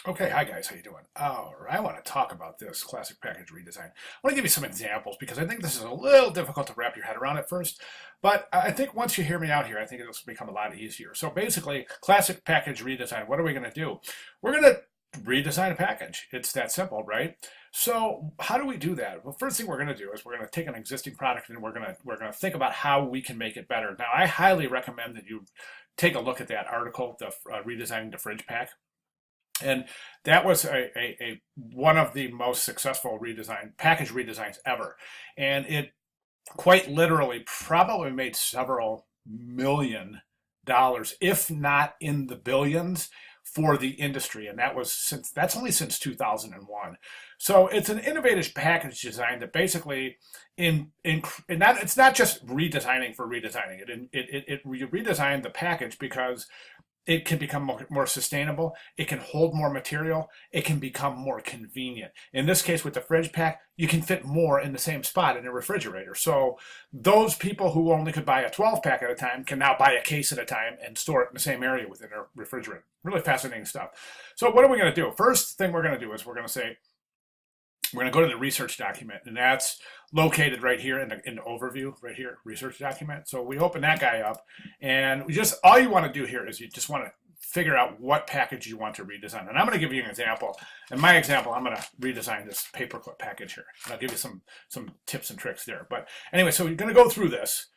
Okay, hi guys, how you doing? All right, I want to talk about this classic package redesign. I want to give you some examples because I think this is a little difficult to wrap your head around at first, but I think once you hear me out here, I think it'll become a lot easier. So basically, classic package redesign, what are we going to do? We're going to redesign a package. It's that simple, right? So how do we do that? Well, first thing we're going to do is we're going to take an existing product and we're going to think about how we can make it better. Now, I highly recommend that you take a look at that article, the redesigning the fridge pack. And that was a one of the most successful package redesigns ever. And it quite literally probably made several $1 million, if not in the billions, for the industry. And that's only since 2001. So it's an innovative package design that basically it's not just redesigning for redesigning it. It redesigned the package because it can become more sustainable. It can hold more material. It can become more convenient. In this case, with the fridge pack, you can fit more in the same spot in a refrigerator. So those people who only could buy a 12 pack at a time can now buy a case at a time and store it in the same area within a refrigerator. Really fascinating stuff. So what are we going to do? First thing we're going to do is we're going to say, we're going to go to the research document, and that's located right here in the overview, right here, research document. So we open that guy up, and all you want to do here is you just want to figure out what package you want to redesign. And I'm going to give you an example. In my example, I'm going to redesign this paperclip package here. And I'll give you some tips and tricks there. But anyway, so you're going to go through this,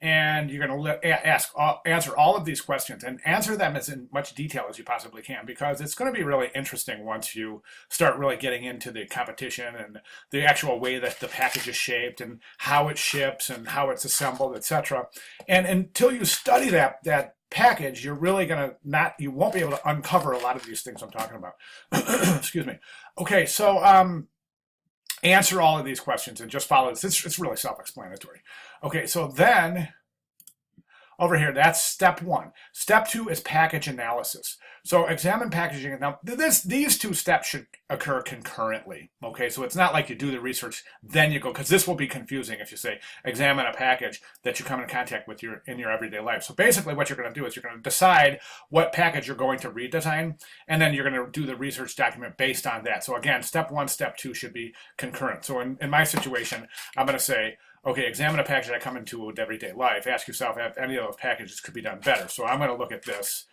and you're going to answer all of these questions and answer them as in much detail as you possibly can, because it's going to be really interesting once you start really getting into the competition and the actual way that the package is shaped and how it ships and how it's assembled, etc. And until you study that package, you're really going to you won't be able to uncover a lot of these things I'm talking about. Excuse me. Okay, so answer all of these questions and just follow this. It's really self-explanatory. Okay, so then over here, that's step one. Step two is package analysis. So examine packaging. Now, these two steps should occur concurrently. Okay, so it's not like you do the research, then you go, because this will be confusing if you say examine a package that you come in contact with in your everyday life. So basically what you're going to do is you're going to decide what package you're going to redesign, and then you're going to do the research document based on that. So again, step one, step two should be concurrent. So in my situation, I'm going to say, okay, examine a package that I come into with everyday life. Ask yourself if any of those packages could be done better. So I'm going to look at this.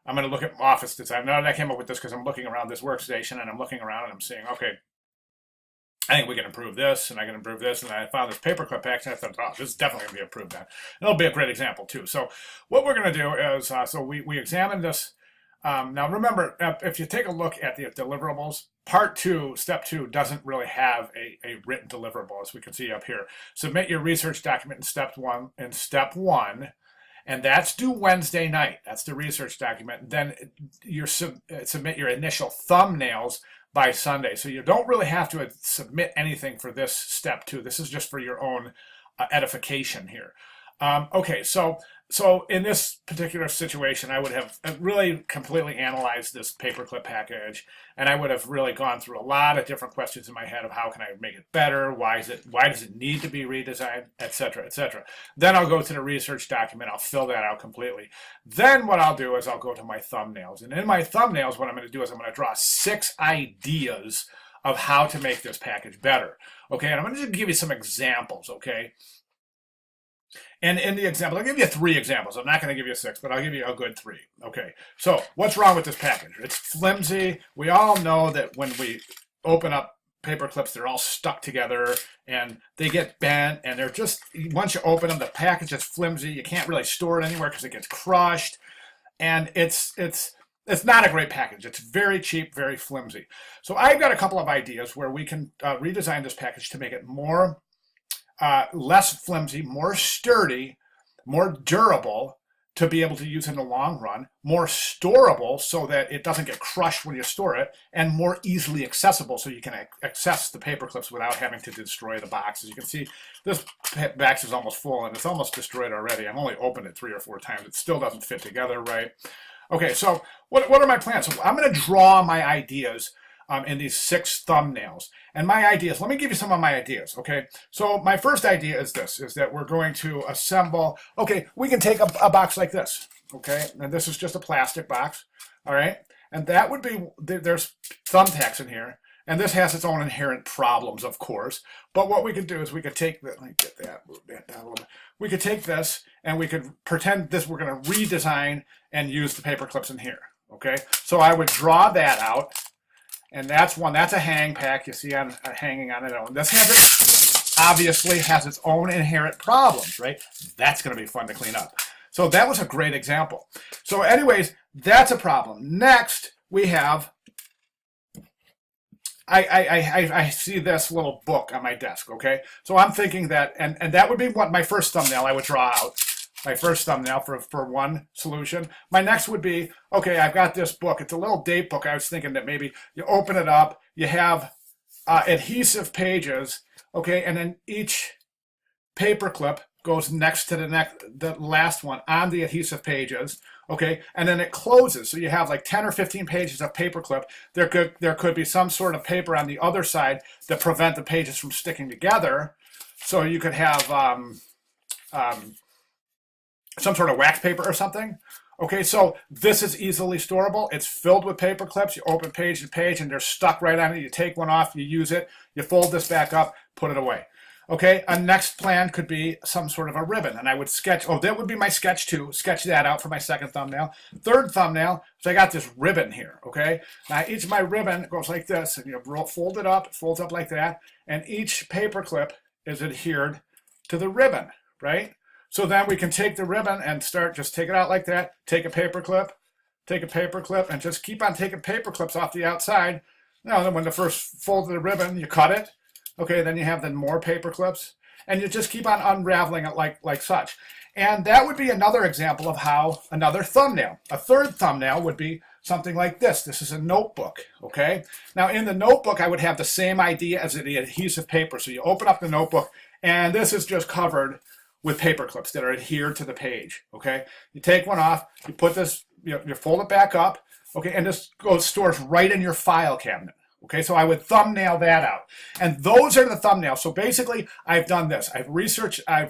I'm going to look at office design. Now I came up with this because I'm looking around this workstation and I'm looking around and I'm saying, okay, I think we can improve this and I can improve this. And I found this paperclip package and I thought, oh, this is definitely going to be improved on. It'll be a great example too. So what we're going to do is, so we examine this. Now remember, if you take a look at the deliverables, part two, step two, doesn't really have a written deliverable, as we can see up here. Submit your research document in step one, and that's due Wednesday night. That's the research document. Then you submit your initial thumbnails by Sunday. So you don't really have to submit anything for this step two. This is just for your own edification here. Okay, so in this particular situation, I would have really completely analyzed this paperclip package, and I would have really gone through a lot of different questions in my head of how can I make it better, why does it need to be redesigned, etc., etc. Then I'll go to the research document, I'll fill that out completely. Then what I'll do is I'll go to my thumbnails, and in my thumbnails, what I'm going to do is I'm going to draw 6 ideas of how to make this package better. Okay, and I'm going to just give you some examples, okay? And in the example, I'll give you 3 examples. I'm not going to give you 6, but I'll give you a good 3. Okay, so what's wrong with this package? It's flimsy. We all know that when we open up paper clips, they're all stuck together and they get bent, and they're just, once you open them, the package is flimsy. You can't really store it anywhere because it gets crushed, and it's not a great package. It's very cheap, very flimsy. So I've got a couple of ideas where we can redesign this package to make it more less flimsy, more sturdy, more durable to be able to use in the long run, more storable so that it doesn't get crushed when you store it, and more easily accessible so you can access the paper clips without having to destroy the box. As you can see, this box is almost full and it's almost destroyed already. I've only opened it 3 or 4 times. It still doesn't fit together right. Okay, so what are my plans? So I'm going to draw my ideas in these 6 thumbnails. And my ideas, let me give you some of my ideas, okay? So my first idea is this, is that we're going to assemble, okay, we can take a box like this, okay? And this is just a plastic box, all right? And that would be, there's thumbtacks in here. And this has its own inherent problems, of course. But what we could do is we could take that, let me get that, move that down a little bit. We could take this and we could pretend this, we're going to redesign and use the paper clips in here. Okay, so I would draw that out. And that's one, that's a hang pack you see on hanging on its own. This has it, obviously has its own inherent problems, right? That's going to be fun to clean up. So that was a great example. So anyways, that's a problem. Next, we have, I see this little book on my desk, okay? So I'm thinking that, and that would be what my first thumbnail I would draw out. My first thumbnail for one solution. My next would be, okay, I've got this book. It's a little date book. I was thinking that maybe you open it up, you have adhesive pages, okay, and then each paper clip goes next to the last one on the adhesive pages, okay, and then it closes. So you have like 10 or 15 pages of paper clip. There could be some sort of paper on the other side that prevent the pages from sticking together. So you could have some sort of wax paper or something. Okay, so this is easily storable. It's filled with paper clips. You open page to page and they're stuck right on it. You take one off, you use it, you fold this back up, put it away. Okay, a next plan could be some sort of a ribbon, and I would sketch, oh, that would be my sketch 2, sketch that out for my second thumbnail. Third thumbnail, so I got this ribbon here, okay? Now each of my ribbon goes like this, and you fold it up, it folds up like that, and each paper clip is adhered to the ribbon, right? So then we can take the ribbon and just take it out like that, take a paper clip, and just keep on taking paper clips off the outside. Now, then when the first fold of the ribbon, you cut it. Okay, then you have then more paper clips, and you just keep on unraveling it like such. And that would be another example of how another thumbnail. A third thumbnail would be something like this. This is a notebook, okay? Now in the notebook, I would have the same idea as the adhesive paper. So you open up the notebook, and this is just covered with paper clips that are adhered to the page, okay? You take one off, you put this, you fold it back up, okay, and this stores right in your file cabinet. Okay, so I would thumbnail that out. And those are the thumbnails. So basically, I've done this. I've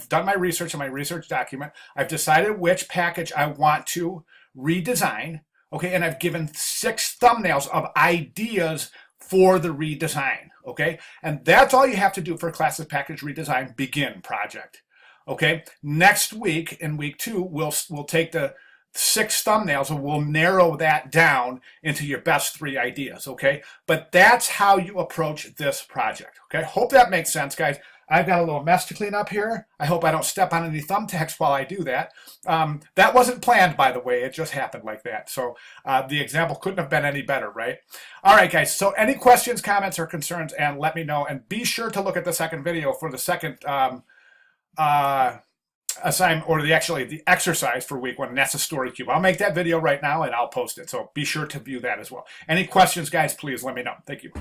done my research in my research document. I've decided which package I want to redesign. Okay, and I've given 6 thumbnails of ideas for the redesign. Okay, and that's all you have to do for Classic Package Redesign Begin project. Okay, next week, in week 2, we'll take the 6 thumbnails and we'll narrow that down into your best 3 ideas, okay? But that's how you approach this project, okay? Hope that makes sense, guys. I've got a little mess to clean up here. I hope I don't step on any thumbtacks while I do that. That wasn't planned, by the way. It just happened like that. So the example couldn't have been any better, right? All right, guys. So any questions, comments, or concerns, and let me know. And be sure to look at the second video for the second assignment, or the exercise for week 1, and that's a story cube. I'll make that video right now and I'll post it. So be sure to view that as well. Any questions, guys, please let me know. Thank you.